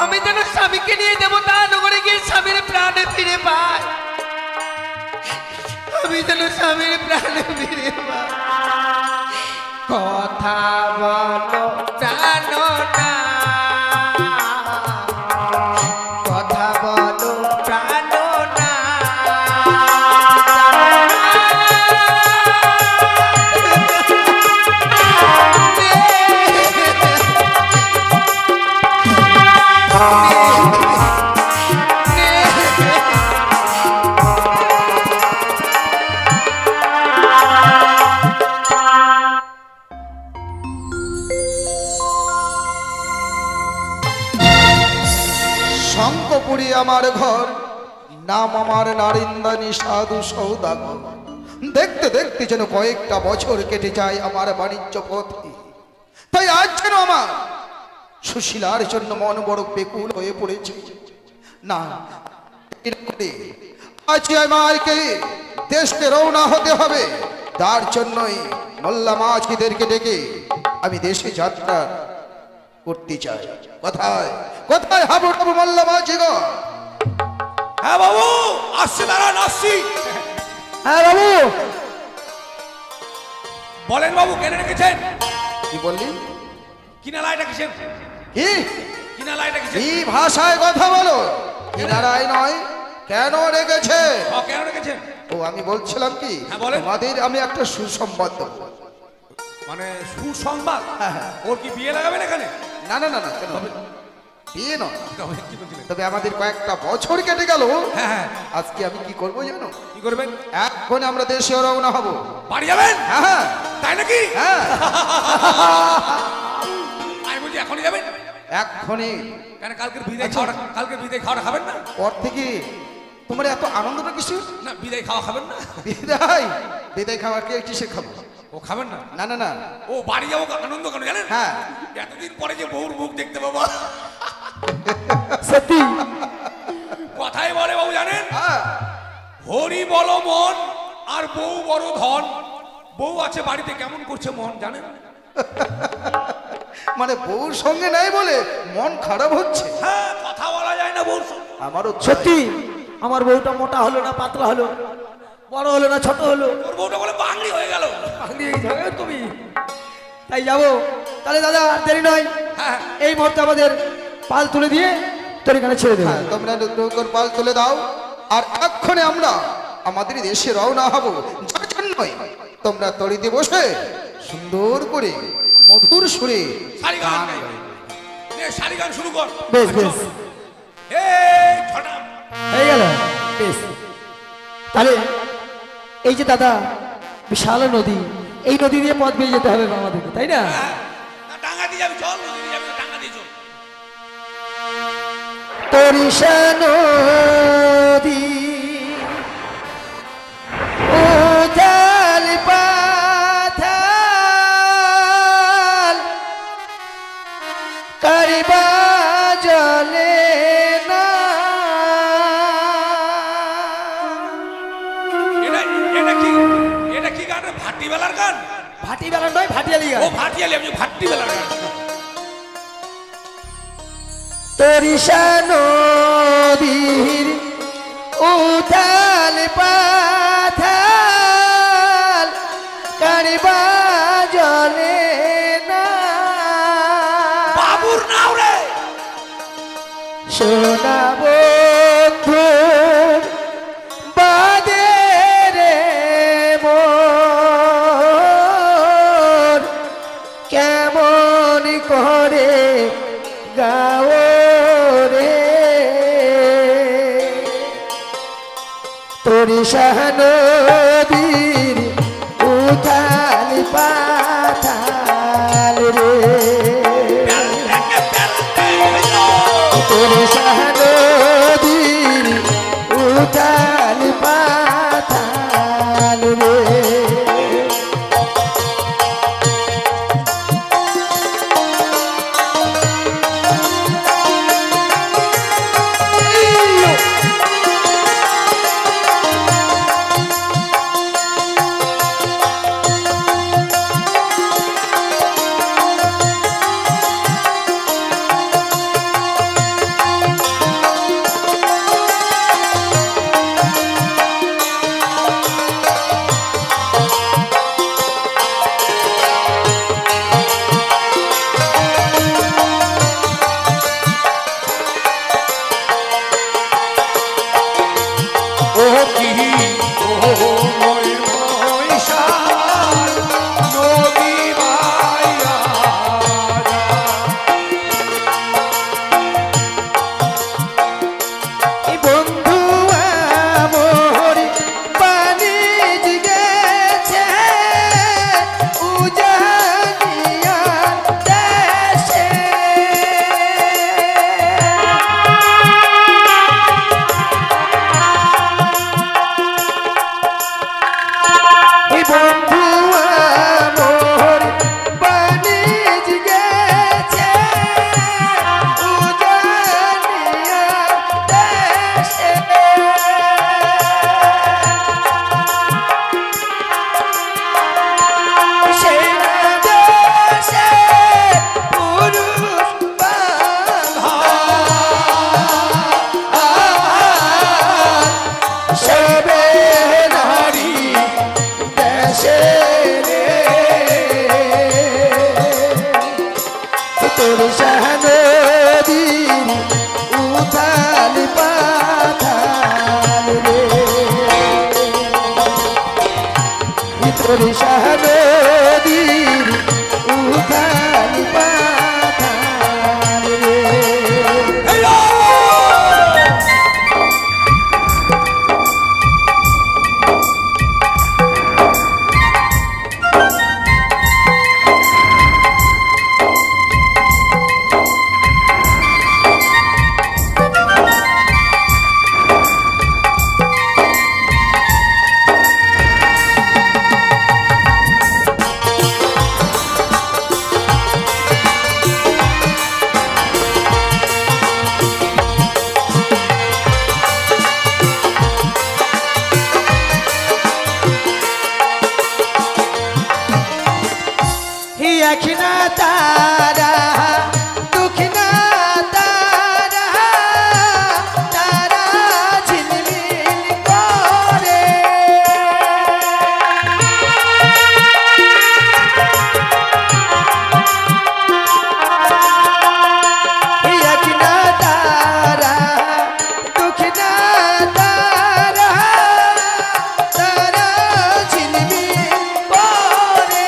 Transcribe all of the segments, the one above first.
আমি যেন স্বামীকে নিয়ে দেবতা নগরে গিয়ে স্বামীর প্রাণে ফিরে পাই। আমি যেন স্বামীর প্রাণে ফিরে পাই। কথা বলো জানো না, কথা বলো জানো না। শঙ্কপুরী আমার ঘর, নাম আমার নারিন্দানী সাধু সৌদাগর। দেখতে দেখতে যেন কয়েকটা বছর কেটে যায় আমার বাণিজ্য পথে। তাই আজ যেন আমার সুশীলার জন্য মন বড় বেকুল হয়ে পড়েছে। না, আজ আমাকে দেশকে রওনা হতে হবে। তার জন্যই মোল্লা মাঝিদেরকে ডেকে আমি দেশে যাত্রা করতে চাই। কোথায় কোথায় হাবু হাবু মোল্লা মাঝিগণ? হ্যাঁ বাবু, আসছি, দাঁড়ান, আসছি। হ্যাঁ বাবু। বলেন বাবু, কেন রেখেছেন? কি বললি? কিনালায় রেখেছেন? কি কিনালায় রেখেছেন? কি ভাষায় কথা বলো? কিনারায় নয়, কেন রেখেছে? কেন রেখেছেন? ও আমি বলছিলাম কি, হ্যাঁ, বলেন। তোমাদের আমি একটা সুসংবাদ দেবো। মানে সুসংবাদ? হ্যাঁ। ওর কি বিয়ে লাগাবেন এখানে? না না না না, কেন বিয়ে নয়, কি বলছিলেন? তবে আমাদের কয়েকটা বছর কেটে গেল। হ্যাঁ হ্যাঁ। আজকে আমি কি করবো জানো? কি করবেন? এখন আমরা দেশে রওনা হব। বাড়ি যাবেন? হ্যাঁ তাই নাকি? হ্যাঁ আমি বলছি এখনই যাবেন? এক্ষুনি। কেন কালকের বিদায় খাওয়াটা খাবেন না? পর থেকে তোমার এত আনন্দটা কিছু? না, বিদায় খাওয়া খাবেন না? বিদায় বিদায় খাওয়ার কে কিসে খাবো? ও খাবেন না? না না না। ও বাড়ি যাবো আনন্দ কেন জানেন? হ্যাঁ। এতদিন পরে যে বউর মুখ দেখতে পাবো। সত্যি কথাই বলে বাবু জানেন, হ্যাঁ হরি বল মন আর বউ বড় ধন। বউ আছে বাড়িতে, কেমন করছে মন জানেন? মানে বউর সঙ্গে নাই বলে মন খারাপ হচ্ছে। হ্যাঁ, কথা বলা যায় না বউর সঙ্গে। আমারও সত্যি। আমার বউটা মোটা হলো না পাতলা হলো, বড় হলো না ছোট হলো, ওর বউটা বলে বাঙালি হয়ে গেল। তুমি তাই যাবো। তাহলে দাদা আর দেরি নয়, হ্যাঁ এই মুহূর্তে আমাদের পাল তুলে দিয়ে তোর এখানে ছেড়ে দেবো। হ্যাঁ, তোমরা নৌকোর পাল তুলে দাও। আর এক্ষণে আমরা আমাদের দেশে রওনা হব। যার জন্যই তোমরা তরিতে বসে সুন্দর করে মধুর সুরে শাড়ি গান গাই। নে, শাড়ি গান শুরু কর। বেশ বেশ, এই ছটা। হয়ে গেল। বেশ, তাহলে এই যে দাদা বিশাল নদী, এই নদী দিয়ে পথ বেয়ে যেতে হবে আমাদেরকে, তাই না? হ্যাঁ, না, টাঙ্গা দিয়ে যাবি, চল নদী দিয়ে যাবি, টাঙ্গা দিয়ে চল। তরিষা নদী উথাল পাথাল কারিবা জলে না। এটা কি গান? ভাটি বেলার গান? ভাটি বেলা নয়, ভাটিয়ালি ও ভাটিয়ালি, আমি ভাটি বেলার গান। তরিষা নদীর উথাল পাথাল কারিবা জলে না। বাবুর নাও রে। সোনা বন্ধুর বাদে রে মোর কেমন করে গাও রে। তরিষা নদীর উথাল পাথাল রে। তরিষা নদীর উথাল পাথাল রে। তোর শাহানদীর উথাল পাথাল রে তোর শাহানদীর উথাল পাথাল রে আখিনা তারা দুখিনা তারা তারা ঝিলমিল করে আখিনা তারা দুখিনা তারা তারা ঝিলমিল করে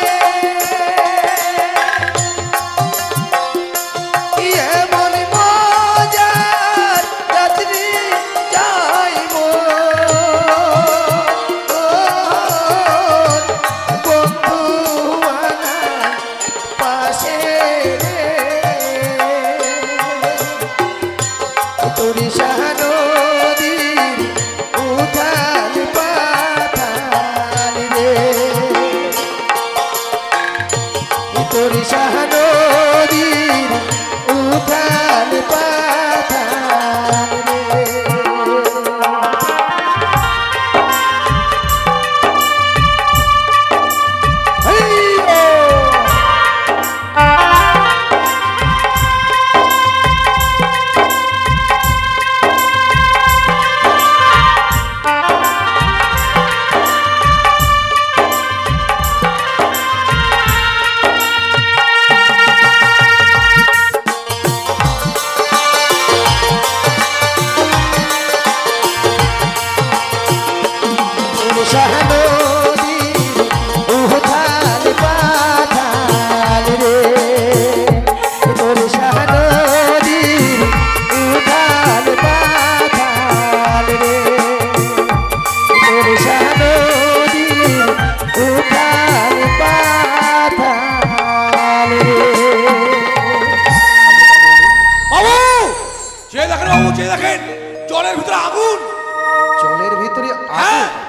তোর শাহানদীর উথাল পাথাল রে তোর শাহানদীর উথাল পাথাল রে শাহানদীর উথাল পাথাল রে তোর শাহানদীর উথাল পাথাল রে তোর শাহানদীর উথাল পাথাল রে বাবু চেয়ে দেখেন, বাবু চেয়ে দেখেন, জলের ভিতরে আগুন। জলের ভিতরে হ্যাঁ, আগুন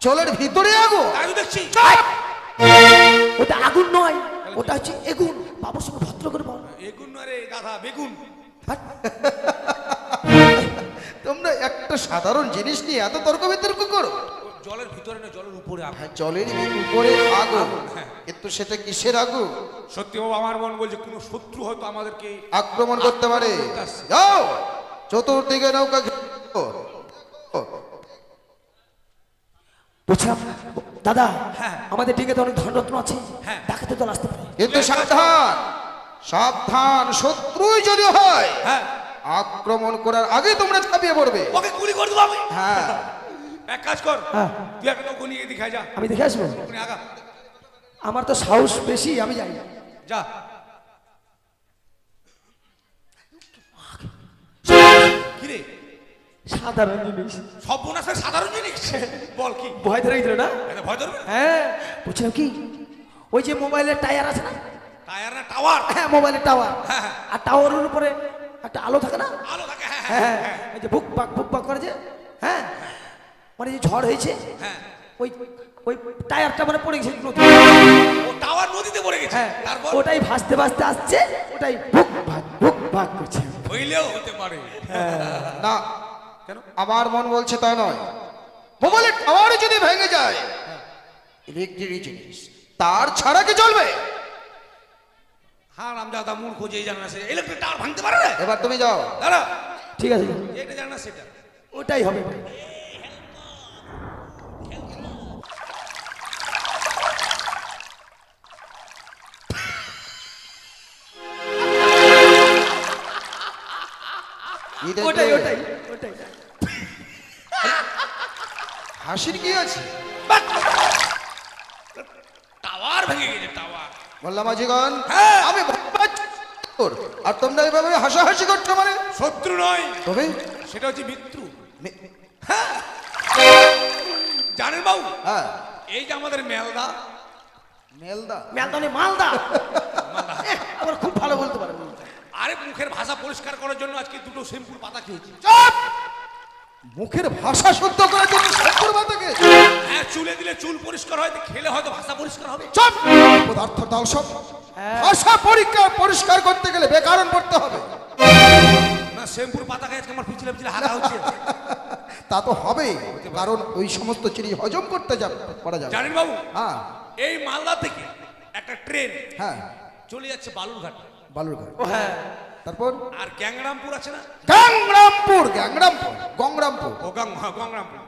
জলের ভিতরে আগুন তাই তো দেখছি। ওটা আগুন নয়, ওটা হচ্ছে এগুন। বাবুর সঙ্গে ভদ্র করে বল। এগুন নয় রে গাধা, বেগুন। তোমরা একটা সাধারণ জিনিস নিয়ে এত তর্ক বিতর্ক করো। জলের ভিতরে না, জলের উপরে আগুন। হ্যাঁ, জলের উপরে আগুন, কিন্তু সেটা কিসের আগুন? সত্যি বাবু, আমার মন বলছে কোনো শত্রু হয়তো আমাদেরকে আক্রমণ করতে পারে। যাও, চতুর্দিকে নৌকা ঘেরো। বুঝলাম দাদা, হ্যাঁ। আমাদের দিকে তো অনেক ধনরত্ন আছে, হ্যাঁ। ডাকাতে দল আসতে পারে। কিন্তু সাবধান, সাবধান, শত্রুই যদি হয় হ্যাঁ, আক্রমণ করার আগে তোমরা ঝাঁপিয়ে পড়বে। ওকে গুলি করে দেবো আমি। হ্যাঁ, এক কাজ কর, হ্যাঁ। তুই একটা নৌকো নিয়ে দেখায় যা। আমি দেখে আসবো। ওখানে আগা আমার তো সাহস বেশি, আমি যাই। যা। কিরে, সাধারণ জিনিস, সব বোনাসের সাধারণ জিনিস? বল কি ভয় ধরে গেছিল না? এটা ভয় ধরবে? হ্যাঁ, বুঝলাম কি, ওই যে মোবাইলের টায়ার আছে না? টায়ার না টাওয়ার? হ্যাঁ, মোবাইলের টাওয়ার। হ্যাঁ, হ্যাঁ। আর টাওয়ারের উপরে একটা আলো থাকে না? আলো থাকে। হ্যাঁ, হ্যাঁ, হ্যাঁ, এই যে বুক বাক করে যে, হ্যাঁ, মানে যে ঝড় হয়েছে, হ্যাঁ। ওই ওই টায়ারটা মানে পড়ে গেছে নদী। ও টাওয়ার নদীতে পড়ে গেছে। হ্যাঁ, তারপর ওটাই ভাসতে ভাসতে আসছে, ওটাই বুক ভাগ করছে। হইলেও হতে পারে। না, কেন? আমার মন বলছে তা নয়। মোবাইলের টাওয়ার যদি ভেঙে যায়, ইলেকট্রিক জিনিস, তার ছাড়া কি চলবে? হ্যাঁ, রামদাদা মূর্খ, যেই জানে না সে ইলেকট্রিক টাওয়ার ভাঙতে পারে না। এবার তুমি যাও। দাঁড়া, ঠিক আছে, এটা জানে না সেটা। ওটাই হবে। দেখলে? ওটাই ওটাই ওটাই হাসির কি আছে? টাওয়ার ভেঙে গেছে টাওয়ার। বললাম মাঝিগণ, হ্যাঁ। আমি ভয় পাচ্ছি। আর তোমরা এইভাবে হাসাহাসি করছো মানে? শত্রু নয়, তবে সেটা হচ্ছে মৃত্যু। মে- জানেন বাবু, হ্যাঁ, এই যে আমাদের মেলদা, মেলদা মেলদানে মালদা আবার খুব ভালো বলতে পারে। আরে মুখের ভাষা পরিষ্কার করার জন্য আজকে দুটো শ্যাম্পুর পাতা খেয়েছি। চুপ! মুখের ভাষা শুদ্ধ করার জন্য শত্রুর মাতাকে হ্যাঁ, চুলে দিলে চুল পরিষ্কার হয়, খেলে হয়তো ভাষা পরিষ্কার হবে। চুপ! পদার্থ দাও সব। ভাষা পরিষ্কার করতে গেলে ব্যাকরণ পড়তে হবে। না, শ্যাম্পুর পাতা খেয়ে আজকে আমার পিছলে পিছলে হাগা হচ্ছে। তা তো হবে, কারণ ওই সমস্ত চিনি হজম করতে করা যাবে। জানেন বাবু, হ্যাঁ এই মালদা থেকে একটা ট্রেন হ্যাঁ, চলে যাচ্ছে বালুরঘাট, বালুরঘাট। ও হ্যাঁ, তারপর আর গ্যাংরামপুর আছে না, গঙ্গরামপুর ও গঙ্গরামপুর।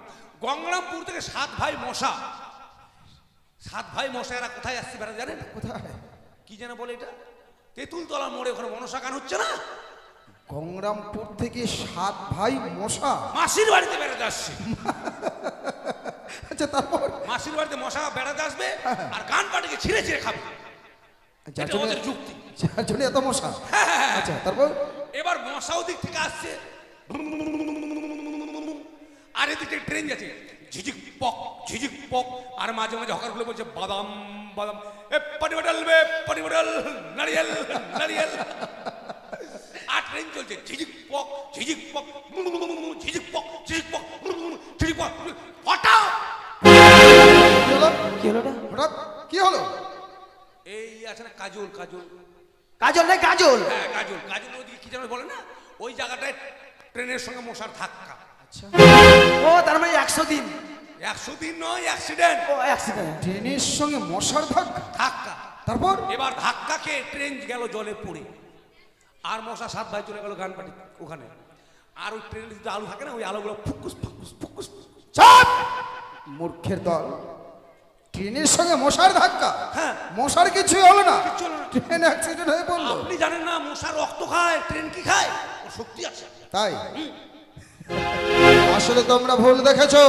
গঙ্গরামপুর থেকে 7 ভাই মশা, 7 ভাই মশা এরা কোথায় আসছে বেড়া জানেন? কোথায়? কি যেন বলে এটা, তেঁতুলতলা মোড়ে, ওখানে মনসা গান হচ্ছে না, গঙ্গরামপুর থেকে 7 ভাই মশা। মাসির বাড়িতে বেড়াতে আসছে। আচ্ছা, তারপর মাসির বাড়িতে মশা বেড়াতে আসবে আর গান পাটিকে ছিঁড়ে ছিঁড়ে খাবে, যার এটা জন্য ওদের যুক্তি। যার জন্য এত মশা। আচ্ছা, তারপর এবার মশাও দিক থেকে আসছে, আর এদিক থেকে ট্রেন যাচ্ছে ঝিঝিক পক, আর মাঝে মাঝে হকারগুলো বলছে বাদাম বাদাম, এ পানি বটল বে পানি বটল, নারিয়েল নারিয়েল। আর ট্রেন চলছে ঝিঝিক পক ঝিঝিক পক ঝিঝিক পক ঝিঝিক পক ঝিঝিক পক। হঠাৎ কি হলো? কি হলো না? হঠাৎ কি হলো? এই আছে না কাজল, কাজল না কাজল। হ্যাঁ কাজল, ওদিকে কি যেন বলে না, ওই জায়গাটায় ট্রেনের সঙ্গে মশার ধাক্কা। আচ্ছা, ও তার মানে 100 দিন। 100 দিন নয়, অ্যাক্সিডেন্ট, ও অ্যাক্সিডেন্ট। ট্রেনের সঙ্গে মশার ধাক্কা। তারপর এবার ধাক্কা খেয়ে ট্রেন গেল জলে পড়ে, আর মশা 7 ভাই চলে গেল গানপাটি ওখানে। আর ওই ট্রেনের যে আলু থাকে না, ওই আলুগুলো ফুকুস ফুকুস ফুকুস। চাপ! মূর্খের দল, ট্রেনের সঙ্গে মশার ধাক্কা। হ্যাঁ। মশার কিছুই হলো না, কিচ্ছু হলো না। ট্রেন অ্যাক্সিডেন্ট হয়ে পড়লো। আপনি জানেন না মশা রক্ত খায়, ট্রেন কি খায়? ওর শক্তি আছে। তাই আসলে তোমরা ভুল দেখেছো।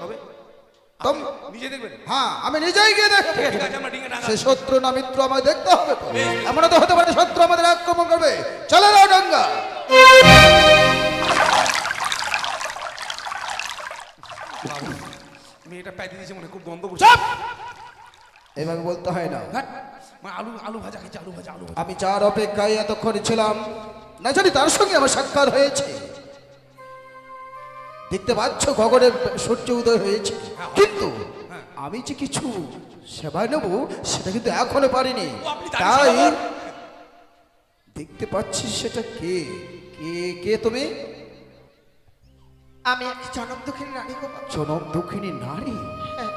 হবে তোম- নিজে দেখবেন। হ্যাঁ, আমি নিজেই গিয়ে দেখবো। ঠিক আছে, আমরা ডিঙে ডাঙা। সে শত্রু না মিত্র আমায় দেখতে হবে তো। বেশ। এমন তো হতে পারে শত্রু আমাদের আক্রমণ করবে। চলে যাও ডাঙ্গা। মেয়েটা প্যাটি দিয়েছে মনে, খুব গন্ধ করছে। চাপ! এভাবে বলতে হয় না। ধ্যাৎ, মানে আলু ভাজা খেয়েছে, আলু ভাজা। আমি যার অপেক্ষায় এতক্ষণ ছিলাম, না জানি তার সঙ্গে আমার সাক্ষাৎ হয়েছে। দেখতে পাচ্ছ গগনে সূর্য উদয় হয়েছে, কিন্তু আমি যে কিছু সেবা নেব সেটা কিন্তু এখনো পারিনি। ও, আপনি দাঁড়িয়ে তাই সেবা দেখতে পাচ্ছি সেটা কে কে কে তুমি? আমি এক জনক দুঃখিনী নারী গো বাবা। জনক দুঃখিনী নারী হ্যাঁ,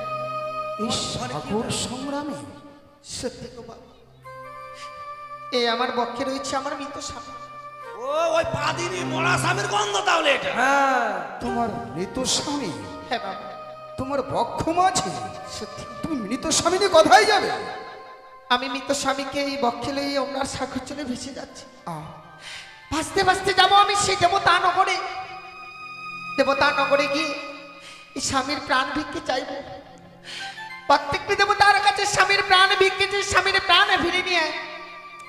এই সাগর সংগ্রামে। সত্যি গো বাবা। এই আমার বক্ষে রয়েছে আমার মৃত স্বামী। ও ওই পাদিনী মরা স্বামীর গন্ধ তাহলে এটা। হ্যাঁ, তোমার মৃত স্বামী হ্যাঁ বাবা, তোমার বক্ষ মাঝে, সত্যি তুমি মৃত স্বামী নিয়ে কোথায় যাবে? আমি মৃত স্বামীকে এই বক্ষে লইয়ে ওনার সাগর চলে ভেসে যাচ্ছি। আহ, ভাসতে ভাসতে যাবো আমি সেই দেবতা নগরে। দেবতা নগরে গিয়ে এই স্বামীর প্রাণ ভিক্ষে চাইব। প্রত্যেকটি দেবতার কাছে স্বামীর প্রাণ ভিক্ষে যে স্বামীর প্রাণ ফিরে নিয়ে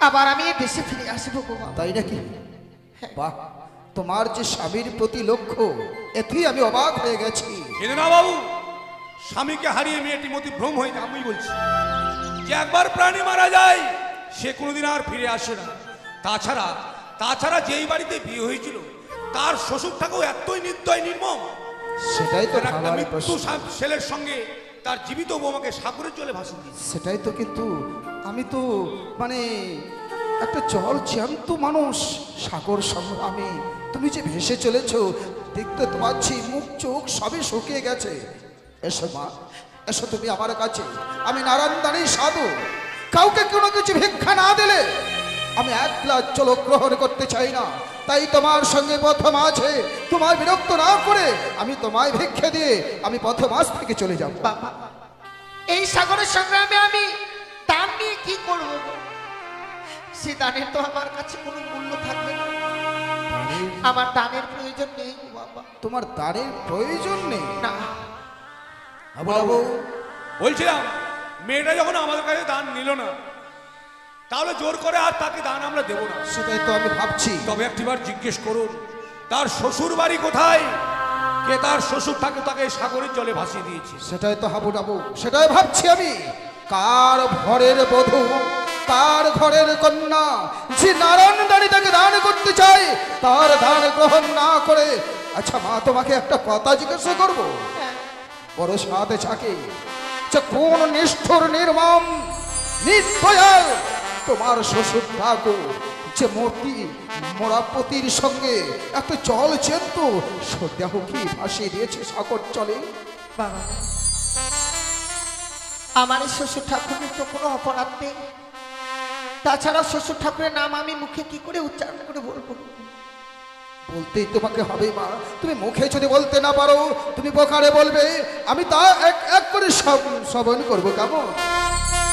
আবার আমি এই দেশে ফিরে আসবো গো বাবা। তাই নাকি? বাহ, তোমার যে স্বামীর প্রতি লক্ষ্য, এতেই আমি অবাক হয়ে গেছি। কেন না বাবু, স্বামীকে হারিয়ে মেয়েটি মতি ভ্রম হয়েছে। আমি বলছি যে একবার প্রাণী মারা যায় সে কোনোদিন আর ফিরে আসে না। তাছাড়া যেই বাড়িতে বিয়ে হয়েছিল তার শ্বশুরটাকেও এতই নির্দয় নির্মম, সেটাই তো একটা ভাবার মৃত্যু প্রশ্ন। ছেলের সঙ্গে তার জীবিত বৌমাকে সাগরে চলে ভাসিয়ে দিয়েছে। সেটাই তো, কিন্তু আমি তো মানে একটা জল জ্যান্ত মানুষ, সাগর সংগ্রামে তুমি যে ভেসে চলেছো, দেখতে তো পাচ্ছি মুখ চোখ সবই শুকিয়ে গেছে। এসো মা, এসো তুমি আমার কাছে। আমি নারায়ণদানি সাধু, কাউকে কোনো কিছু ভিক্ষা না দিলে আমি এক গ্লাস জল গ্রহণ করতে চাই না। তাই তোমার সঙ্গে প্রথম আছে, তোমায় বিরক্ত না করে আমি তোমায় ভিক্ষা দিয়ে আমি প্রথম আজ থেকে চলে যাব। বাবা, এই সাগরের সংগ্রামে আমি দান নিয়ে কি করব? সে দানের তো আমার কাছে কোনো মূল্য থাকবে না। আমার দানের প্রয়োজন নেই গো বাবা। তোমার দানের প্রয়োজন নেই? না, হাবু বাবু, বলছিলাম মেয়েটা যখন আমাদের কাছে দান নিল না, তাহলে জোর করে আর তাকে দান আমরা দেবো না। সেটাই তো আমি ভাবছি। তবে একটিবার জিজ্ঞেস করুন তার শ্বশুর বাড়ি কোথায়, কে তার শ্বশুর থাকে তাকে সাগরের জলে ভাসিয়ে দিয়েছে। সেটাই তো হাবু ডাবু, সেটাই ভাবছি আমি। কার ঘরের বধূ, কার ঘরের কন্যা, যে নারায়ণ দাঁড়ি তাকে দান করতে চায়, তার দান গ্রহণ না করে। আচ্ছা মা, তোমাকে একটা কথা জিজ্ঞাসা করবো। বড় সাথে থাকে যে কোন নিষ্ঠুর নির্মম নির্দয়াল তোমার শ্বশুর ঠাকুর, যে মূর্তি মোরাপতির সঙ্গে এত জল চেন্ত সদ্যাহ কি ভাসিয়ে দিয়েছে সাগর চলে। বাবা, আমার এই শ্বশুর ঠাকুরের তো কোনো অপরাধ নেই। তাছাড়া শ্বশুর ঠাকুরের নাম আমি মুখে কি করে উচ্চারণ করে বলবো? বলতেই তোমাকে হবে মা। তুমি মুখে যদি বলতে না পারো, তুমি বোকারে বলবে, আমি তা এক এক করে শ্রবণ করবো। কেমন?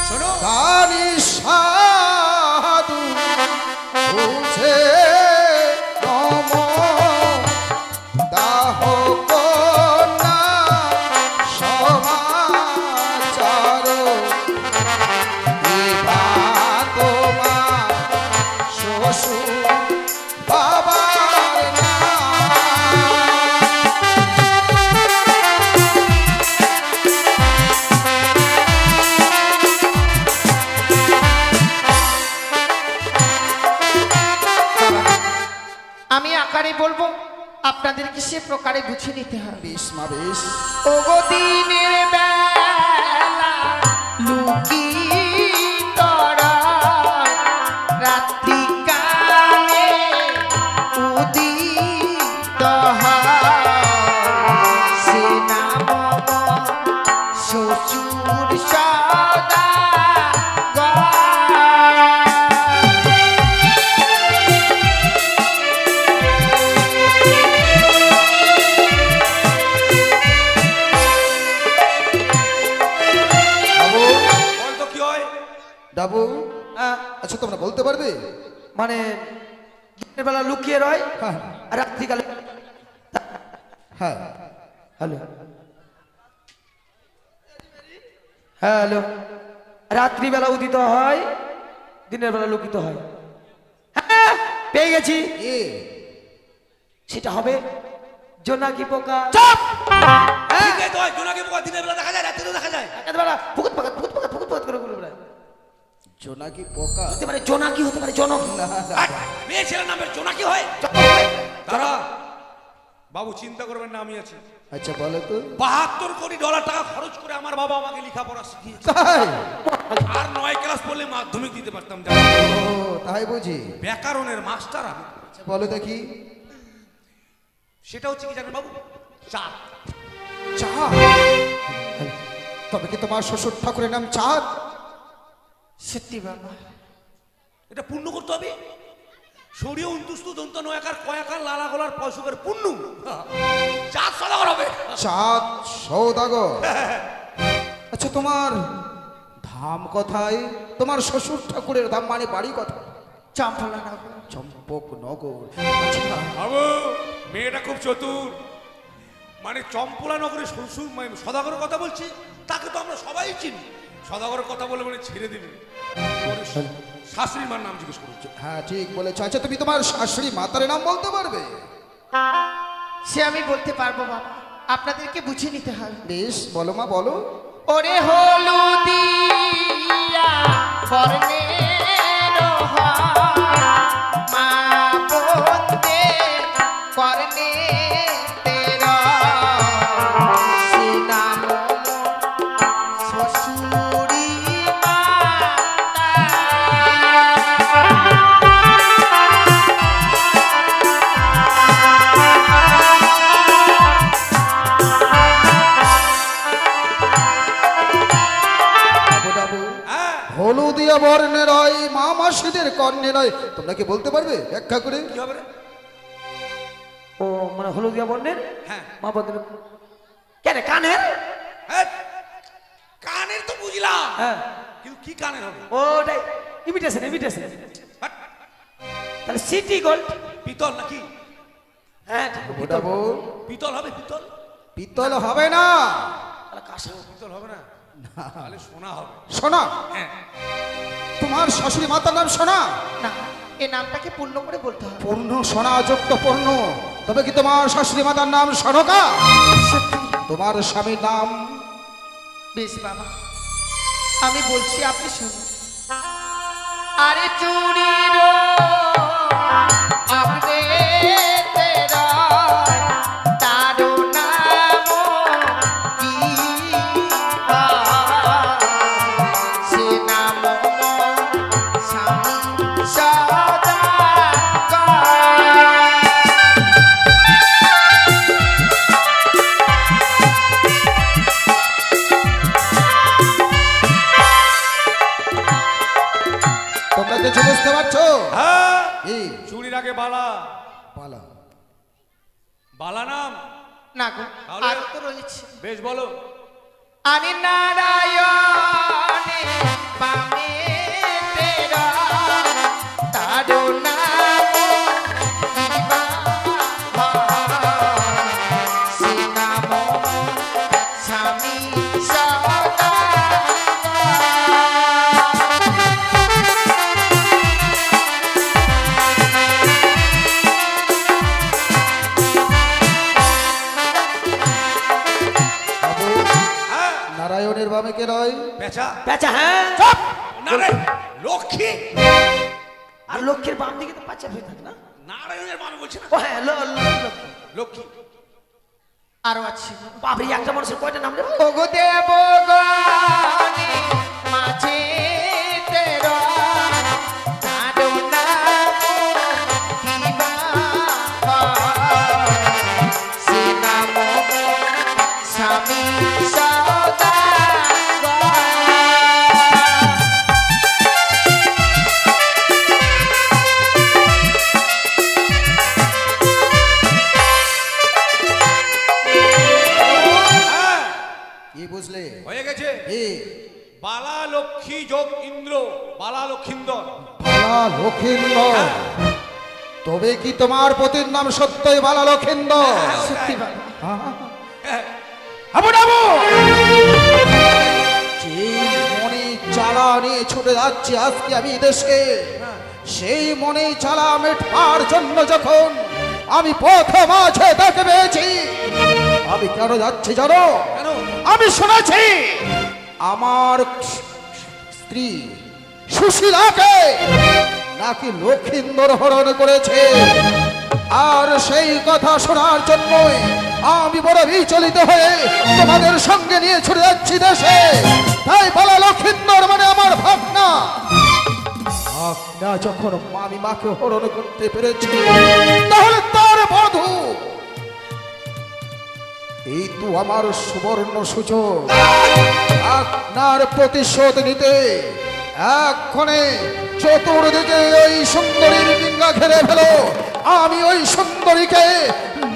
শোনো, গানি সাধু বুঝে নম দাহ কন্যা সমাচার দিবা তোমার শ্বশুর বাবার নাম। আমি আকারে বলবো, আপনাদেরকে সে প্রকারে বুঝে নিতে হবে। বেশ মা, বেশ। ওগো দিনের বেলা লুকি তরা, রাত্রি কালে উদিত হয়, সে নাম শ্বশুর সদা বলতো কি হয়? ডাবু, আচ্ছা তোমরা বলতে পারবে? মানে দিনের বেলা লুকিয়ে রয় হ্যাঁ আর রাত্রিকালে। হ্যাঁ। Hello, hello. রাত্রিবেলা উদিত হয়, দিনের বেলা লুকিত হয়। হ্যাঁ, পেয়ে গেছি। এ সেটা হবে জোনাকি পোকা। ঠিকই তো হয়, জোনাকি পোকা দিনের বেলা দেখা যায়, রাত্রিতেও দেখা যায়। রাত্রিবেলা ফুকুত পাকাত ফুকুত পাকাত ফুকুত পাকাত করে ঘুরে বেড়ায়। জোনাকি পোকা? হতে পারে জোনাকি, হতে পারে জনক। আর মেয়ে ছেলের নামের জোনাকি হয়? তারা বাবু চিন্তা করবেন না, আমি আছি। আচ্ছা বলো তো। 72 কোটি ডলার টাকা খরচ করে আমার বাবা আমাকে লেখাপড়া শিখিয়েছে। তাই? আর 9 ক্লাস পড়লে মাধ্যমিক দিতে পারতাম। ও তাই বুঝি। ব্যাকরণের মাস্টার আমি। আচ্ছা বলো দেখি। সেটা হচ্ছে কি জানেন বাবু? চাঁদ। চাঁদ? তবে কি তোমার শ্বশুর ঠাকুরের নাম চাঁদ? সত্যি বাবা, এটা পূর্ণ করতে হবে। সরিয়ে উন্তুস্তু দন্ত নয়াকার কয়াকার লালা গলার পশুকের পূর্ণ চাঁদ সদাগর হবে। চাঁদ সৌদাগর? আচ্ছা তোমার ধাম কোথায়? তোমার শ্বশুর ঠাকুরের ধাম মানে বাড়ি কথা? চম্পলা নগর। চম্পক নগর। বাবু মেয়েটা খুব চতুর। মানে চম্পলা নগরে শ্বশুর সদাগরের কথা বলছি, তাকে তো আমরা সবাই চিনি। সদাগরের কথা বলে মানে ছেড়ে দিবে। শাশুড়ি মার নাম জিজ্ঞেস করছে। হ্যাঁ ঠিক বলেছ। আচ্ছা তুমি তোমার শাশুড়ি মাতার নাম বলতে পারবে? সে আমি বলতে পারবো বাবা, আপনাদেরকে বুঝে নিতে হবে। বেশ বলো মা, বলো। ওরে হলুদিয়া বর্ণের মা বন্দে করনে তেরা, সে নাম শ্বশুরি হ্যাঁ হলুদিয়া বর্ণের হয়, মা মাসিদের কর্ণে নয়। তোমরা কি বলতে পারবে ব্যাখ্যা করে? কি হবে রে? ও মানে হলুদিয়া বর্ণের হ্যাঁ মা বদলে কেন কানের? হ্যাঁ, কানের তো বুঝলাম, হ্যাঁ, কিন্তু কি কানের হবে? ওটাই ইমিটেশন ইমিটেশন। হাট, তাহলে সিটি গোল্ড। পিতল নাকি? হ্যাঁ ঠিক আছে, বোটাবো পিতল হবে পিতল। পিতল হবে না, তাহলে কাঁসা হবে। পিতল হবে না, তাহলে সোনা হবে। সোনা। হ্যাঁ তোমার শাশুড়ি মাতার নাম সোনা? না, এই নামটাকে পূর্ণ করে বলতে হবে। পূর্ণ, সোনা যুক্ত পূর্ণ। তবে কি তোমার শাশুড়ি মাতার নাম সনকা? সত্যি? তোমার স্বামীর নাম? বেশ বাবা, আমি বলছি, আপনি শুনুন। আরে চুরির আপনি তেরা তারো নাম কি বা? সে নাম স্বামী সদা তোমরা কিছু বুঝতে পারছো? হ্যাঁ, কি চুরির আগে বালা। বলো। বালা নাম? না গো, তাহলে? আর তো রয়েছে। বেশ বলো। আরে নারায়ণে বামে তেরা তারো নাম কি বা? সে নাম স্বামী সদা বাবু, হ্যাঁ, নারায়ণের বামে কে রয়? পেঁচা। পেঁচা, হ্যাঁ। না রে, লক্ষ্মী। আর লক্ষ্মীর বাম দিকে তো পাঁচা হয়ে থাকে না? নারায়ণের মানে বলছি না, ও হ্যাঁ, লক্ষ্মী। লক্ষ্মী। আরো আছে। বাবরি, একটা মানুষের কয়টা নাম নেব? ওগো দেবগণে মাঝে তেরা তারো নাম কি বা? সে নাম স্বামী সদা হ্যাঁ, কি বুঝলে? হয়ে গেছে। কি? বালা লক্ষ্মী যোগ ইন্দ্র, বালা লক্ষিন্দর। বালা লক্ষিন্দর। তবে কি তোমার পতির নাম সত্যই বালা লক্ষিন্দর? সত্যি বাবা। হ্যাঁ, যেই মনে জ্বালা নিয়ে ছুটে যাচ্ছি আজকে আমি দেশে, সেই মনে জ্বালা মেটার জন্য যখন আমি পথ মাঝে দেখে পেয়েছি, আমি কেন যাচ্ছি জানো? কেন? আমি শুনেছি আমার স্ত্রী সুশীলাকে নাকি লক্ষিন্দর হরণ করেছে, আর সেই কথা শোনার জন্যই আমি বড় বিচলিত হয়ে তোমাদের সঙ্গে নিয়ে ছুটে যাচ্ছি দেশে। তাই বলা লক্ষিন্দর মানে আমার ভাবনা। ভাবনা যখন আমি মাকে হরণ করতে পেরেছি, তাহলে তার বধূ এই তো আমার সুবর্ণ সুযোগ আপনার প্রতিশোধ নিতে। এক্ষণে চতুর্দিকে ওই সুন্দরীর ডিঙ্গা ঘেরে ফেলো, আমি ওই সুন্দরীকে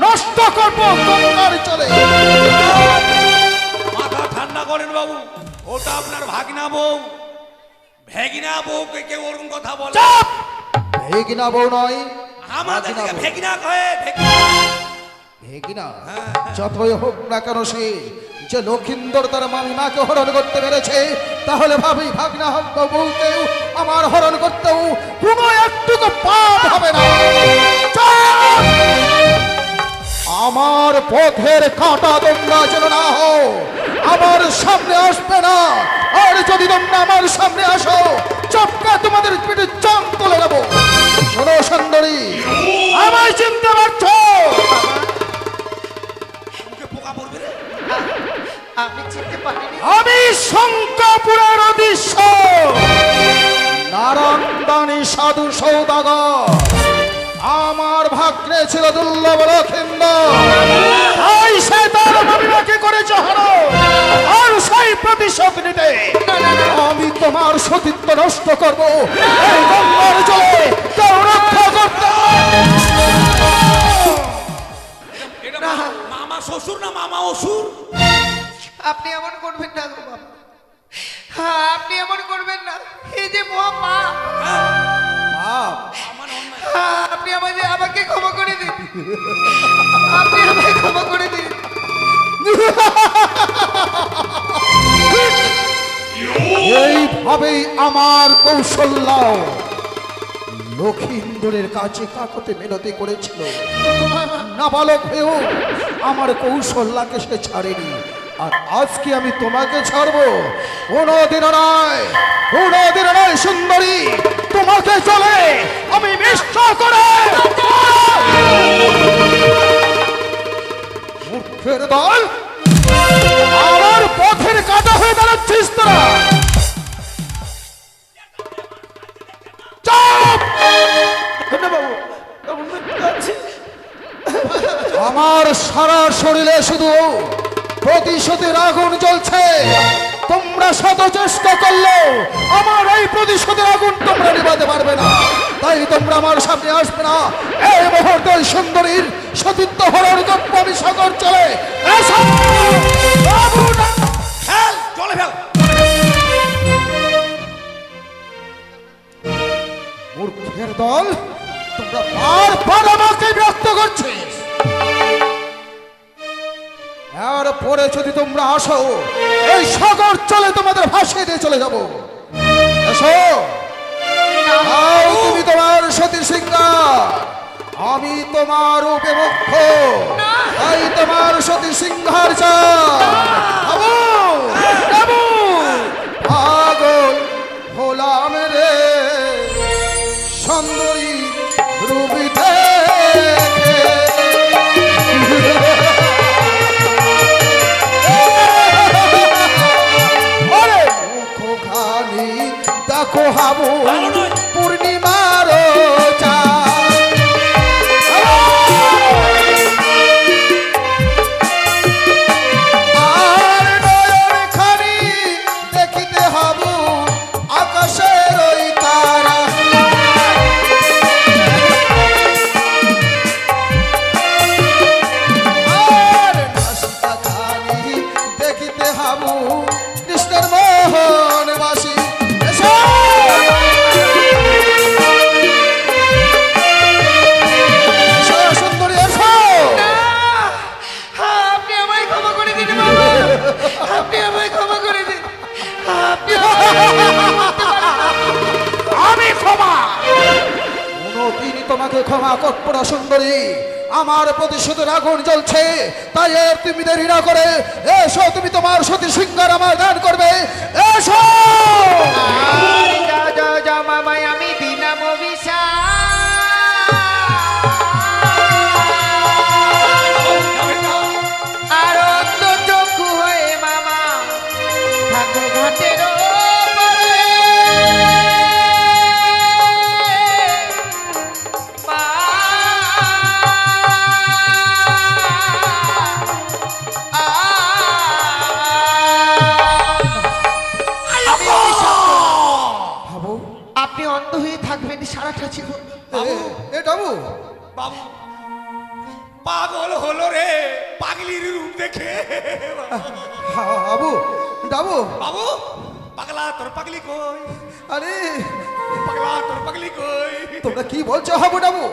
নষ্ট করবো গঙ্গার চলে। মাথা ঠান্ডা করেন বাবু, ওটা আপনার ভাগনা বউ। ভেগিনা বউকে কেউ ওরকম কথা বলে? চাপ! ভেগিনা বউ নয়, আমাদের ভাগিনা দিকে বউ। ভেগিনা কয়ে, ভেগিনা। ভেগিনা যতই হোক না কেন, সে যে লক্ষিন্দর তার মামি মাকে হরণ করতে পেরেছে, তাহলে ভাবি ভাগনা বউকেও আমার হরণ করতেও কোনো একটুকু পাপ হবে না। চাপ! আমার পথের কাঁটা তোমরা যেন না হও, আমার সামনে আসবে না। আর যদি তোমরা আমার সামনে আসো, চপকা তোমাদের পিঠে চাম তুলে দেবো। শোনো সুন্দরী, আমায় চিনতে পারছো? মুখে পোকা পড়বে রে। আপনি চিনতে পারেনি? আমি শঙ্করপুরের অদৃশ্য নারায়ণদানী সাধু সৌদাগর। আমার ভাগ্নে ছিল দুর্লভ লক্ষিন্দর, তাই সে তার মামিমাকে করেছে হরণ। আর সেই প্রতিশোধ নিতে আমি তোমার সতীত্ব নষ্ট করবো। এই গঙ্গার জলে কেউ রক্ষা করতে এটা মামা শ্বশুর না মামা অসুর? আপনি এমন করবেন না গো বাবা। হ্যাঁ, আপনি এমন করবেন না। এই যে মহা মা, পাপ। আমার অন্যায়। আপনি আমাকে ক্ষমা করে দিন। আপনি আমায় ক্ষমা করে দিন। এইভাবেই আমার কৌশল্যাও লক্ষিন্দরের কাছে কাকতে মিনতি করেছিল, নাবালক হয়েও আমার কৌশল্যাকে সে ছাড়েনি। আর আজকে আমি তোমাকে ছাড়বো? কোনোদিন নয়, কোনোদিন নয় সুন্দরী, তোমাকে চলে আমি মিষ্ট করে মূর্খের দল, আমার পথের কাটা হয়ে দাঁড়াচ্ছিস তোরা। চুপ! আমার সারা শরীরে শুধু প্রতিশোধের আগুন জ্বলছে। তোমরা শত চেষ্টা করলেও আমার এই প্রতিশোধের আগুন তোমরা নিভাতে পারবে না। তাই তোমরা আমার সামনে আসবে না। এই মুহূর্তে সুন্দরীর সতীত্ব হরণ গপ্প আমি সাগর চলে ফেল জলে ফেল। মূর্খের দল, তোমরা বারবার আমাকে বিরক্ত করছিস। আর পরে যদি তোমরা আসো, এই সাগর চলে তোমাদের ভাসিয়ে দিয়ে চলে যাবো। এসো, আর তুমি তোমার সতী সিংহার, আমি তোমার রূপে মুগ্ধ, তাই তোমার সতী সিংহার পাগল হলাম রে সুন্দরী রূপী দেখে। ওরে মুখখানি দেখো হাবু পূর্ণিমার চাঁদ। আর নয়নখানি দেখিতে হাবু আকাশের ওই তারা। আর নাসিকাখানি দেখিতে হাবু কৃষ্ণের মোহন বাসী। এসো! এসো সুন্দরী, এসো! আপনি আমায় ক্ষমা করে দিন বাবা, আপনি আমায় ক্ষমা করে দিন। আপনি আমি ক্ষমা কোনদিনই তোমাকে ক্ষমা করব না সুন্দরী। আমার প্রতিশোধের আগুন জ্বলছে, তাই এর তুমি দেরি না করে এসো। তুমি তোমার সতী সিংহার আমার দান করবে। এসো! যাও যাও যাও মামাই, আমি দিলাম অভিশাপ। আর অন্ধ চক্ষু হয়ে মামা থাকো ঘাটের ওপরে। মা, বাবু, আপনি অন্ধ হয়ে থাকবেন সারাটা জীবন। বাবু, বাবু পাগল হলো রে পাগলির রূপ দেখে। বাবু, বাবু, বাবু পাগলা তোর পাগলি কই? আরে পাগলা তোর পাগলি কই? তোমরা কি বলছো হাবু ডাবু?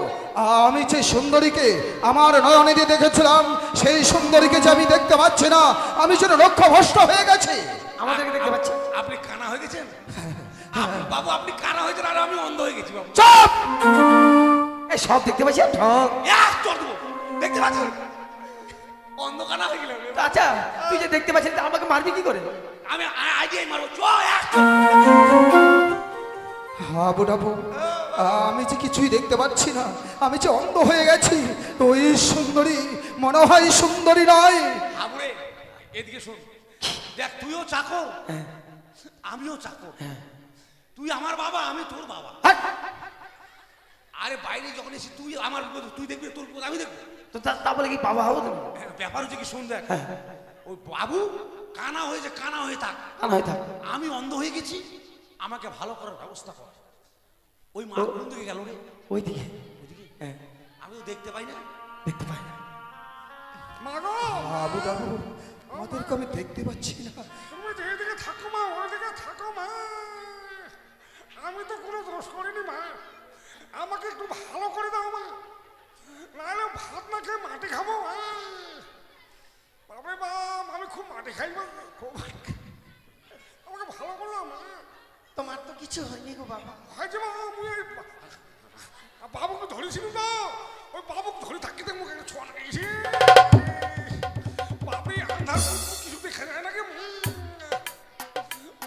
আমি যে সুন্দরীকে আমার নয়নে দিয়ে দেখেছিলাম, সেই সুন্দরীকে যে আমি দেখতে পাচ্ছি না, আমি যেন লক্ষ্যভ্রষ্ট হয়ে গেছি। আমাদেরকে দেখতে পাচ্ছেন? আপনি কানা হয়ে গেছেন? বাবু আপনি কানা হয়েছেন আর আমি অন্ধ হয়ে গেছি বাবু। চুপ! এই সব দেখতে পাচ্ছেন? ঠক। এক চড় দেবো, দেখতে পাচ্ছেন অন্ধ কানা হয়ে গেলাম রে। আচ্ছা, তুই যে দেখতে পাচ্ছিস তা আমাকে মারবি কি করে? আমি আইডিয়াই মারবো, চল এক চড়। হাবু ডাবু, আমি যে কিছুই দেখতে পাচ্ছি না, আমি যে অন্ধ হয়ে গেছি। ওই সুন্দরী মনে হয় সুন্দরী নয়। হাবুড়ে এদিকে শোন, দেখ তুইও চাকর আমিও চাকর। তুই আমার বাবা, আমি তোর বাবা। হাট! আরে বাইরে যখন এসে তুই আমার তুই দেখবি, তোর আমি দেখবো। তো তা বলে কি বাবা হবো তুমি? ব্যাপার হচ্ছে কি শুন, দেখ ওই বাবু কানা হয়েছে, কানা হয়ে থাক। কানা হয়ে থাক। আমি অন্ধ হয়ে গেছি, আমাকে ভালো করার ব্যবস্থা কর। ওই মা কোন দিকে গেল রে? ওইদিকে। ওইদিকে? হ্যাঁ, আমি তো দেখতে পাই না। দেখতে পাই না। মাগো হাবু ডাবু, আমাদেরকে আমি দেখতে পাচ্ছি না। তুমি যেদিকে থাকো মা, ওইদিকে থাকো মা। আমি তো কোনো দোষ করিনি মা, আমাকে একটু ভালো করে দাও মা, নাহলে দেখাই মা আমাকে ভালো করলাম মা। তোমার তো কিছু হয়নি গো বাবা। হয়েছে মা, আমি এই বাবুকে ধরেছিল না, ওই বাবুকে ধরে থাকতে মুখে ছোঁয়া লেগেছে। বাবরি আন্ধার কিছু দেখে যায় নাকি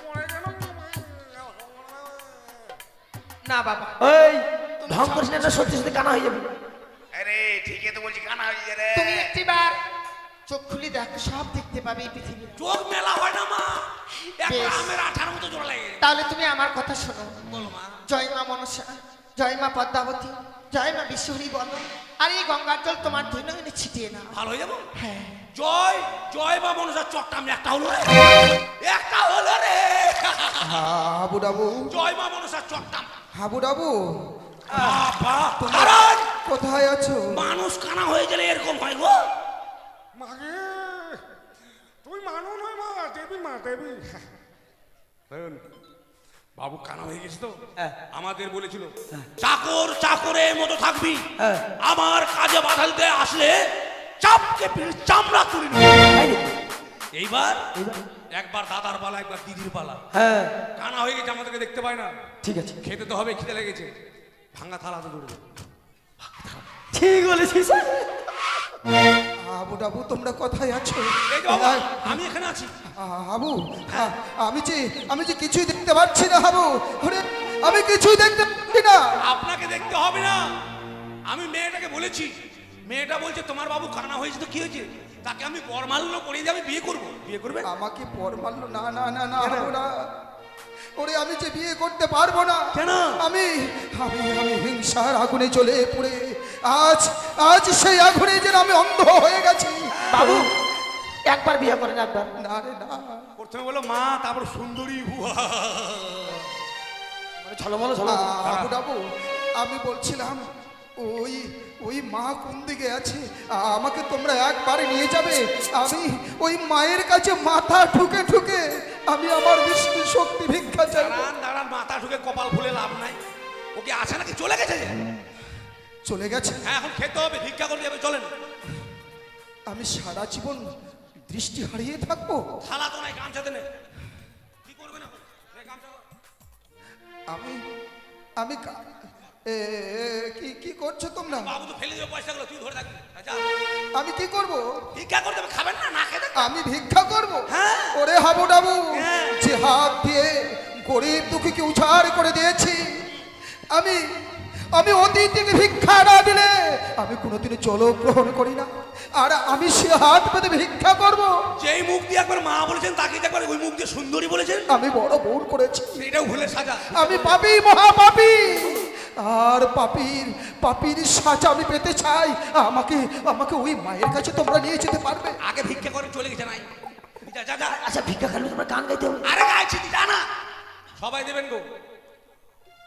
মরে গেল। না বাবা, ওই ঢং করিস না, এটা সত্যি সত্যি কানা হয়ে যাবে। আরে ঠিকই তো বলছি, কানা হয়ে যাবে। তুমি একটিবার চোখ খুলে দেখো, সব দেখতে পাবে এই পৃথিবী। চোখ মেলা হয় না মা, বেশ। একটা আমের আঠার মতো জোড়া লাগে। তাহলে তুমি আমার কথা শোনো। বলো মা। জয় মা মনসা, জয় মা পদ্মাবতী, জয় মা বিশ্বহরি বলো। আর এই গঙ্গার জল তোমার ধৈর্য ছিটিয়ে না। ভালো হয়ে যাবো। হ্যাঁ, জয় জয় মা মনসার চটটা আমি একটা হলো রে, একটা হলো রে। হাবু ডাবু, জয় মা মনসার চটটা। হাবু ডাবু, বাবা কারণ কোথায় আছো? মানুষ কানা হয়ে গেলে এরকম হয় গো। মাগে তুই মানো নয় মা, দেবী মা দেবী। বাবু কানা হয়ে গেছে তো, হ্যাঁ। আমাদের বলেছিল চাকর চাকরের মতো থাকবি, হ্যাঁ। আমার কাজে বাধা দিতে আসলে চাপকে পিড়ে চামড়া তুলে নিবি। তাই নাকি? এইবার এইবার? একবার দাদার পালা, একবার দিদির পালা। হ্যাঁ কানা হয়ে গেছে, আমাদেরকে দেখতে পায় না। ঠিক আছে, খেতে তো হবে, খিদে লেগেছে। ভাঙা থালাতে দৌড়ে ঠিক বলেছিস। হাবু ডাবু, তোমরা কোথায় আছো? এই যে বাবা, আমি এখানে আছি। হাবু, আমি যে কিছুই দেখতে পাচ্ছি না হাবু। ওরে, আমি কিছুই দেখতে পাচ্ছি না। আপনাকে দেখতে হবে না, আমি মেয়েটাকে বলেছি। মেয়েটা বলছে তোমার বাবু কানা হয়েছে তো কি হয়েছে, তাকে আমি বরমাল্য করিয়ে দিয়ে আমি বিয়ে করবো। বিয়ে করবে? আমাকে পর মারলো? না না না না হাবু না। ওরে, আমি যে বিয়ে করতে পারবো না। কেন? আমি আমি আমি হিংসার আগুনে জ্বলে পুড়ে আজ আজ সেই আগুনে যেন আমি অন্ধ হয়ে গেছি। বাবু একবার বিয়ে করেন, একবার। না রে না, প্রথমে বলো মা, তারপর সুন্দরী হুয়া। মানে ঝলমলো ঝলমলো। হাবু ডাবু, আমি বলছিলাম ওই ওই মা কোন দিকে আছে? আমাকে তোমরা একবার নিয়ে যাবে। আমি ওই মায়ের কাছে মাথা ঠুকে ঠুকে আমি আমার দৃষ্টি শক্তি ভিক্ষা চাই। দাঁড়ান দাঁড়ান, মাথা ঢুকে কপাল ফুলে লাভ নাই। ওকে আছে নাকি চলে গেছে যে? চলে গেছে। হ্যাঁ, এখন খেতে হবে, ভিক্ষা করতে যাবে, চলেন। আমি সারা জীবন দৃষ্টি হারিয়ে থাকবো? থালা তো নাই, গামছাতে নে। কি করবে না নে, গামছা দাও। আমি আমি কা- এ, এ, কি কি করছো তোমরা? বাবু তো ফেলে দেবে পয়সাগুলো, তুই ধরে থাকবি। যা, আমি কি করব? ভিক্ষা করতে হবে, খাবেন না, না খেতে। আমি ভিক্ষা করব? হ্যাঁ। ওরে হাবু ডাবু, হ্যাঁ। যে হাত দিয়ে গরিব দুঃখীকে উজাড় করে দিয়েছি, আমি আমি অতীতকে ভিক্ষা না দিলে আমি কোনোদিনও জল গ্রহণ করি না। আর আমি সে হাত পেতে ভিক্ষা করব? যেই মুখ দিয়ে একবার মা বলেছেন, তাকে একবার ওই মুখ দিয়ে সুন্দরী বলেছেন। আমি বড় ভুল করেছি। এটাও ভুলে সাজা। আমি পাপী, মহাপাপী। আর পাপীর সাজা আমি পেতে চাই। আমাকে আমাকে ওই মায়ের কাছে তোমরা নিয়ে যেতে পারবে? আগে ভিক্ষা করে চলে গেছে নাই। যা যা যা। আচ্ছা ভিক্ষা খালি তোমরা গান গাইতে হবে। আরে গাইছি, জানা সবাই দেবেন গো।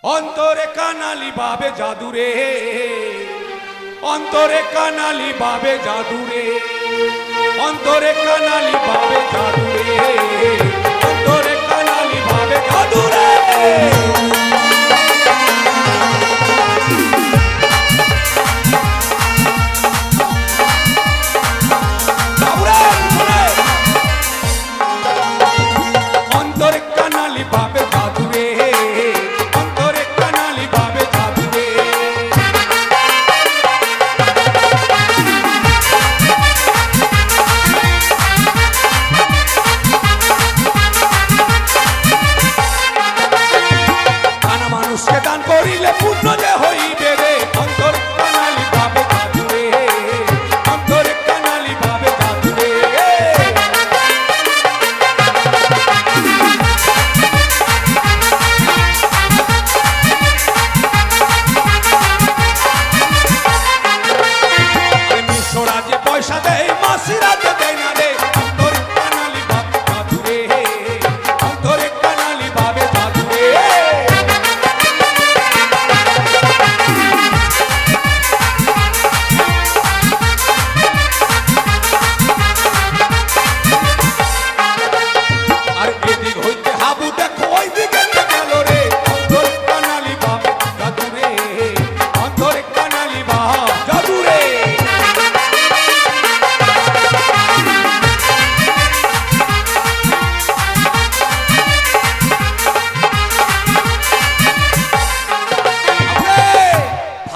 অন্তরে কানালি বাবে জাদুরে, অন্তরে কানালি বাবে জাদুরে, অন্তরে কানালি বাবে জাদুরে, অন্তরে কানালি বাবে জাদুরে। অন্তরে কানালি বাবে জাদুরে, অন্তরে কানালি বাবে জাদুরে।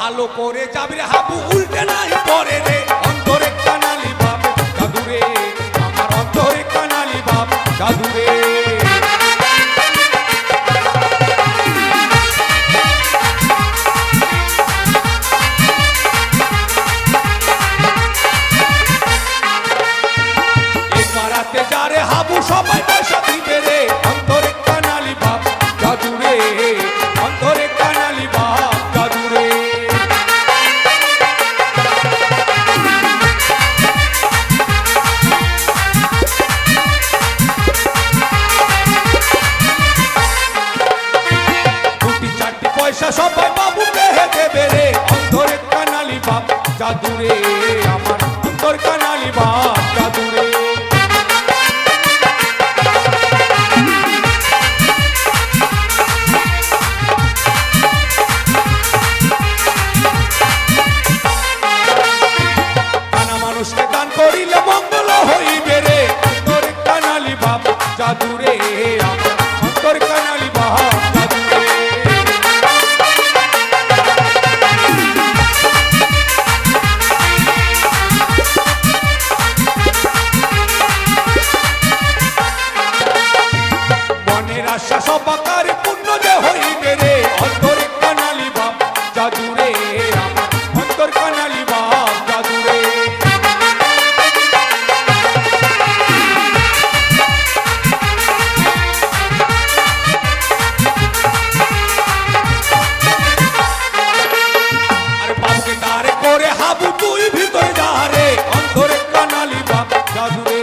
ভালো করে যাবি রে হাবু উল্টে নাই পরে রে অন্তরে কানালি বাপ জাদুরে আমার অন্তরে কানালি বাপ জাদুরে পাড়াতে যারে হাবু সবাই পয়সা দিবে রে অন্তরে কানালি বাপ জাদুরে অন্তরে কানালি বাপ জাদুরে দুটি চারটি পয়সা সবাই বাবুকে দেবে রে অন্তরে কানালি বাপ জাদুরে আমার অন্তর কানালি বাপ জাদুরে মানুষকে দান করিলে মঙ্গল হইবে রে অন্তর কানালি বাপ জাদুরে আমার অন্তর কানালি বাপ জাদুরে মনের আশা সবাকার পূর্ণ যে হইবে রে অন্তর কানালি বাপ জাদুরে আমার অন্তর কানালি বাপ জাদুরে হাবু তুই ভিতরে যা রে অন্তরে কানালি বাপ জাদুরে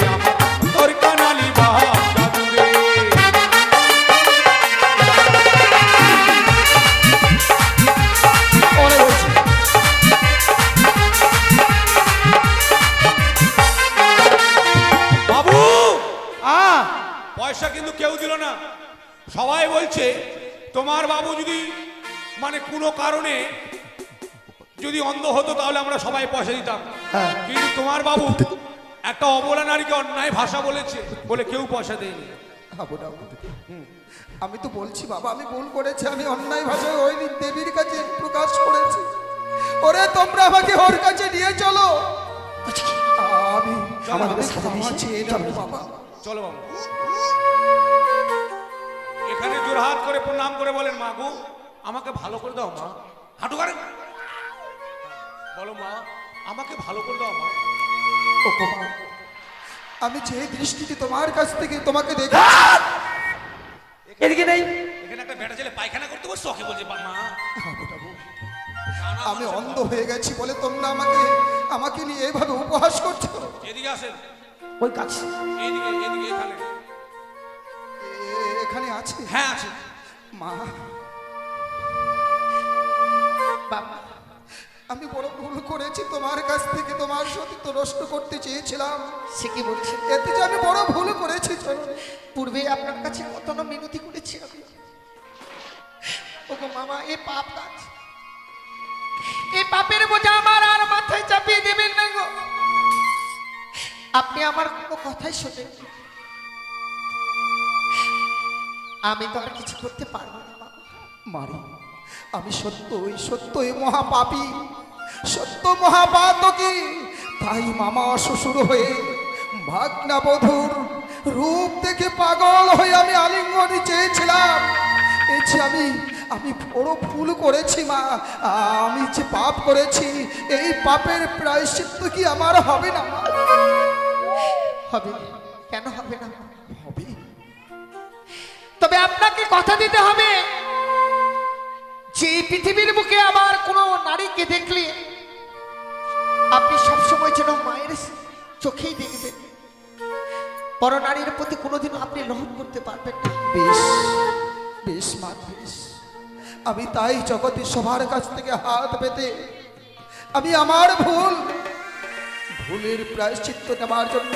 আমার অন্তর কানালি বাপ জাদুরে বাবু পয়সা কিন্তু কেউ দিল না সবাই বলছে তোমার বাবু যদি মানে কোনো কারণে যদি অন্ধ হতো তাহলে আমরা সবাই পয়সা দিতাম কিন্তু তোমার বাবু একটা অবলা নারীকে অন্যায় ভাষা বলেছে বলে কেউ পয়সা দেয়নি আমি তো বলছি বাবা আমি ভুল করেছি আমি অন্যায় ভাষায় ওই দেবীর কাছে প্রকাশ করেছি ওরে তোমরা আমাকে ওর কাছে নিয়ে চলো আমি আমাদের আমি সাথে ক্ষমা চেয়ে নেবো বাবা চলো বাবু এখানে জোরহাত করে প্রণাম করে বলেন মা গো আমাকে ভালো করে দাও মা হাঁটু করেন বলো মা আমাকে ভালো করে দাও মা ও বাবা আমি যে দৃষ্টিতে তোমার কাছ থেকে তোমাকে দেখি এদিকে নেই এখানে একটা বেটা ছেলে পায়খানা করতে বসছো ওকে বলছে মা আমি অন্ধ হয়ে গেছি বলে তোমরা আমাকে আমাকে নিয়ে এইভাবে উপহাস করছো এদিকে আসেন ওই কাজ এদিকে এদিকে এখানে এখানে আছে হ্যাঁ আছে মা বাবা আমি বড় ভুল করেছি তোমার কাছ থেকে তোমার সতীত্ব নষ্ট করতে চেয়েছিলাম সে কি বলছে এতে যে আমি বড় ভুল করেছি চলো পূর্বে আপনার কাছে কত না মিনতি করেছি আমি ওগো মামা এই পাপ কাজ এই পাপের বোঝা আমার আর মাথায় চাপিয়ে দেবেন না গো আপনি আমার কোনো কথাই শোনেন আমি তো আর কিছু করতে পারবো না বাবা মারি আমি সত্যই মহাপাপী সত্য মহাপাতকী তাই মামা শ্বশুর হয়ে ভাগনা বধূর রূপ দেখে পাগল হয়ে আমি আলিঙ্গনে চেয়েছিলাম এই যে আমি বড় ভুল করেছি মা আমি যে পাপ করেছি এই পাপের প্রায়শ্চিত্ত কি আমার হবে না মা? হবে কেন হবে না হবে তবে আপনাকে কথা দিতে হবে যে এই পৃথিবীর বুকে আমার কোনো নারীকে দেখলে আপনি সবসময় যেন মায়ের চোখেই দেখবেন পর নারীর প্রতি কোনোদিন আপনি লোভ করতে পারবেন না বেশ বেশ মা বেশ আমি তাই জগতে সবার কাছ থেকে হাত পেতে আমি আমার ভুলের প্রায়শ্চিত্ত নেওয়ার জন্য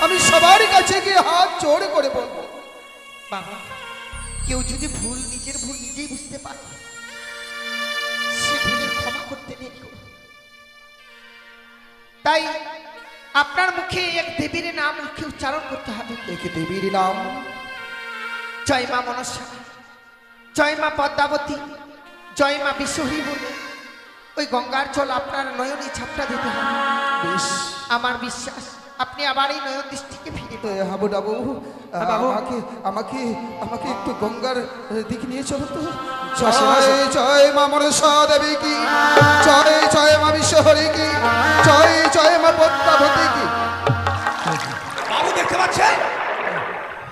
আমি সবার কাছে গিয়ে হাত জোড় করে বলবো বাবা কেউ যদি নিজের ভুল নিজেই বুঝতে পারে সে ভুলের ক্ষমা করতে নেই তাই আপনার মুখে এক দেবীর নাম মুখে উচ্চারণ করতে হবে দেখে দেবীর নাম জয় মা মনসা জয় মা পদ্মাবতী জয় মা বিশ্বহী বলে ওই গঙ্গার জল আপনার নয়নে ঝাপটা দিতে হবে। বেশ আমার বিশ্বাস আপনি আবার এই নয়ন দৃষ্টিকে ফিরে পাবেন। হাবু ডাবু বাবু। আমাকে আমাকে আমাকে একটু গঙ্গার দিকে নিয়ে চলো তো। আসো, আসো। জয় জয় মা মনসা দেবী কি, জয় জয় মা বিশ্বহরি কি, জয় জয় মা পদ্মাবতী কি। বাবু দেখতে পাচ্ছেন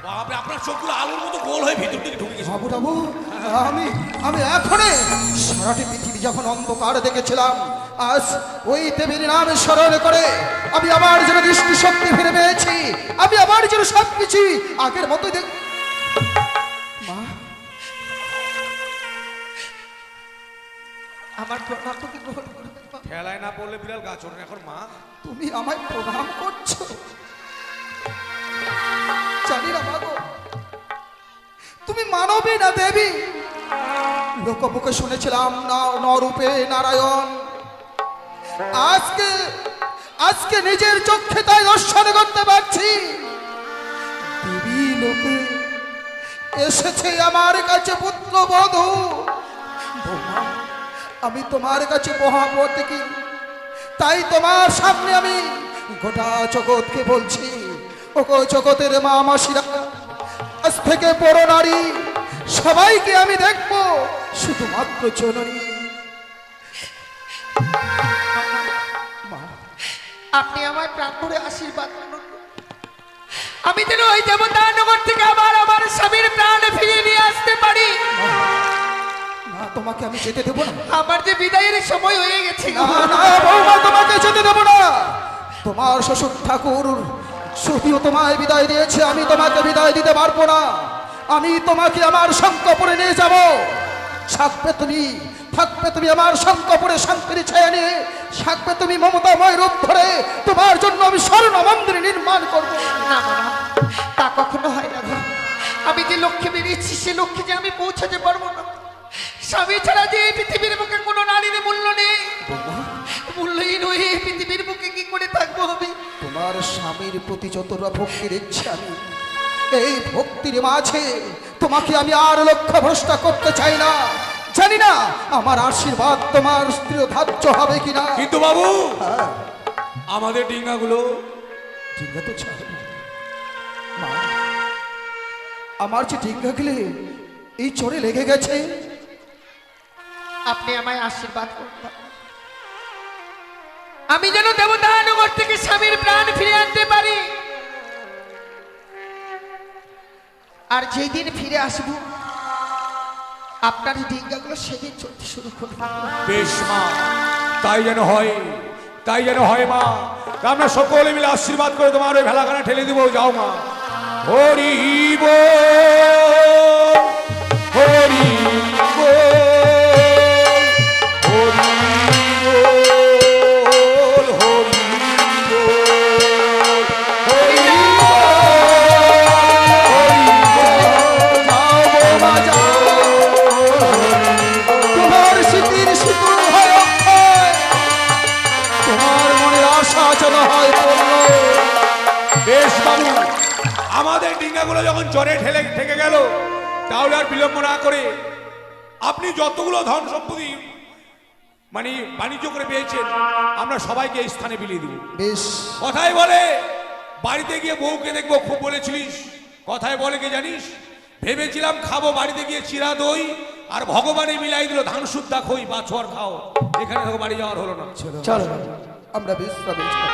বাপরে, আপনার চোখগুলো আলুর মতো গোল হয়ে ভিতর দিকে ঢুকে গেছে। হাবু ডাবু আমি আমি এখনই সারাটি পৃথিবী যখন অন্ধকার দেখেছিলাম, আজ ওই দেবীর নাম স্মরণ করে আমি আবার যেন দৃষ্টি শক্তি ফিরে পেয়েছি। আমি আবার যেন সবকিছু আগের মতোই দেখ। মা আমার প্রণামটুকু গ্রহণ করবেন বাবা। খেলায় না পড়লে বিড়াল গাছ ওঠে। এখন মা তুমি আমায় প্রণাম করছো? জানি না মাগো, তুমি মানবী না দেবী। লোকমুখে শুনেছিলাম না নরূপে নারায়ণ। আজকে আজকে নিজের চোখে তাই দর্শন করতে পারছি। দেবী লোকে এসেছে আমার কাছে পুত্রবধূ। বৌমা, আমি তোমার কাছে মহাপতি, তাই তোমার সামনে আমি গোটা জগৎকে বলছি, ওগো জগতের মা মাসিরা, আজ থেকে বড় নারী সবাইকে আমি দেখবো শুধুমাত্র জননী। মা, আপনি আমায় প্রাণ ভরে আশীর্বাদ করুন। আমি যেন ওই দেবতা নগর থেকে আবার আমার স্বামীর প্রাণ ফিরিয়ে নিয়ে আসতে পারি। না তোমাকে আমি যেতে দেবো না। আমার যে বিদায়ের সময় হয়ে গেছে না না বৌমা, তোমাকে যেতে দেবো না। তোমার শ্বশুর ঠাকুর যদিও তোমায় বিদায় দিয়েছে, আমি তোমাকে বিদায় দিতে পারবো না। আমি তোমাকে আমার শঙ্কপুরে নিয়ে যাব। থাকবে তুমি আমার শঙ্কপুরে শান্তির ছায়া নিয়ে। থাকবে তুমি মমতাময় রূপ ধরে। তোমার জন্য আমি স্বর্ণ মন্দির নির্মাণ করবো। না বাবা, তা কখনো হয় না গো। আমি যে লক্ষ্যে বেরিয়েছি সে লক্ষ্যে যে আমি পৌঁছাতে পারবো না। স্বামী ছাড়া যে এই পৃথিবীর বুকে কোনো নারীর মূল্য নেই। মূল্যহীন হয়ে এই পৃথিবীর বুকে কি করে থাকবো আমি? তোমার স্বামীর প্রতি যতটা ভক্তি দেখছি আমি, এই ভক্তির মাঝে তোমাকে আমি আর লক্ষ্য ভ্রষ্ট করতে চাই না। জানি না আমার আশীর্বাদ তোমার স্ত্রী ধার্য হবে কিনা। কিন্তু বাবু, আমাদের ডিঙ্গাগুলো ডিঙ্গা তো ছাড়ো মা, আমার যে ডিঙ্গা গেলে এই চরে লেগে গেছে। আপনি আমায় আশীর্বাদ করুন বাবা। আমি যেন দেবতা নগর থেকে স্বামীর প্রাণ ফিরে আনতে পারি। আর যেই দিন ফিরে আসবো আপনার ডিঙ্গাগুলো সেদিন চলতে শুরু করবে। বেশ মা, তাই যেন হয়, তাই যেন হয় মা। আমরা সকলে মিলে আশীর্বাদ করে তোমার ওই ভেলাখানা ঠেলে দিব। যাও মা। হরি বল, হরি বল, হরি বল, হরি বল, হরি যাও বৌমা যাও, তোমার স্মৃতির সিঁদুর হয় অক্ষয়, তোমার মনের আশা যেন হয় পূর্ণ। বেশ বাবু, আমাদের ডিঙ্গাগুলো যখন জ্বরে ঠেকে গেল, তাহলে আর বিলম্ব না করে আপনি যতগুলো ধন সম্পত্তি মানে বাণিজ্য করে পেয়েছেন, আমরা সবাইকে এই স্থানে বিলিয়ে দিব। বেশ, কথায় বলে বাড়িতে গিয়ে বউকে দেখবো, খুব বলেছিলিস। কথায় বলে কি জানিস, ভেবেছিলাম খাবো বাড়িতে গিয়ে চিরা দই, আর ভগবানে মিলাই দিল ধান শুদ্ধা খই বা ছোয়ার খাও। এখানে তোকে বাড়ি যাওয়ার হলো না। চলো আমরা বিশ্রামে যাই।